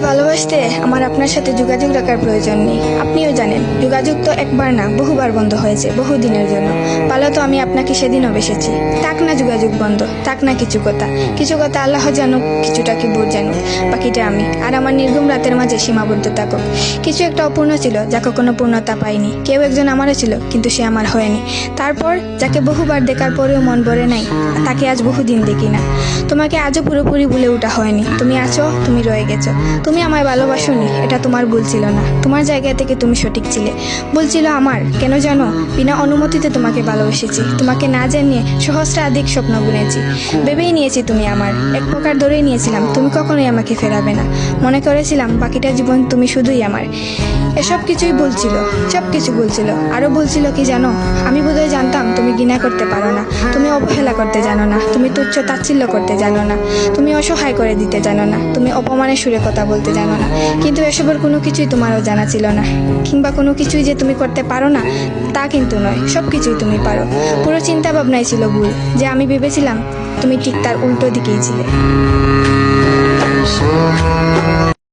ভালোবাসতে আমার আপনার সাথে যোগাযোগ রাখার প্রয়োজন নেই। আপনিও জানেন যোগাযোগ তো একবার না বহুবার বন্ধ হয়েছে, বহুদিনের জন্য। পালো তো আমি আপনাকে সেদিনও বেসেছি। থাক না যোগাযোগ বন্ধ, থাক না কিছু কথা আল্লাহ জানুক, কিছুটা কি বোধ জানুক, বাকিটা আমি আর আমার নির্গম রাতের মাঝে সীমাবদ্ধ থাকুক। কিছু একটা অপূর্ণ ছিল যা কখনো পূর্ণতা পায়নি। কেউ একজন আমারও ছিল কিন্তু সে আমার হয়নি। তারপর যাকে বহুবার দেখার পরেও মন ভরে নাই, তাকে আজ বহুদিন দেখি না। তোমাকে আজও পুরোপুরি ভুলে ওঠা হয়নি। তুমি আছো, তুমি রয়ে গেছো। তুমি আমায় ভালোবাসোনি, এটা তোমার ভুল ছিল না। তোমার জায়গা থেকে তুমি সঠিক ছিলে। ভুল ছিল আমার। কেন জানো? বিনা অনুমতিতে তোমাকে ভালোবেসেছি। তোমাকে না জানিয়ে সহস্রাধিক স্বপ্ন বুনেছি। ভেবেই নিয়েছি তুমি আমার। এক প্রকার ধরেই নিয়েছিলাম তুমি কখনোই আমাকে ফেরাবে না। মনে করেছিলাম বাকিটা জীবন তুমি শুধুই আমার। এসব কিছুই ভুল ছিল, সব কিছু ভুল ছিল। আরও ভুল ছিল কি জানো? আমি বোধহয় জানতাম তুমি ঘৃণা করতে পারো না, তুমি অবহেলা করতে জানো না, তুমি তুচ্ছ তাচ্ছিল্য করতে জানো না, তুমি অসহায় করে দিতে জানো না, তুমি অপমানের সুরে কথা বলতে জানো না। কিন্তু এসবের কোনো কিছুই তোমারও জানা ছিল না, কিংবা কোনো কিছুই যে তুমি করতে পারো না তা কিন্তু নয়। সব কিছুই তুমি পারো। পুরো চিন্তা ভাবনাই ছিল ভুল। যে আমি ভেবেছিলাম তুমি ঠিক তার উল্টো দিকেই ছিলে।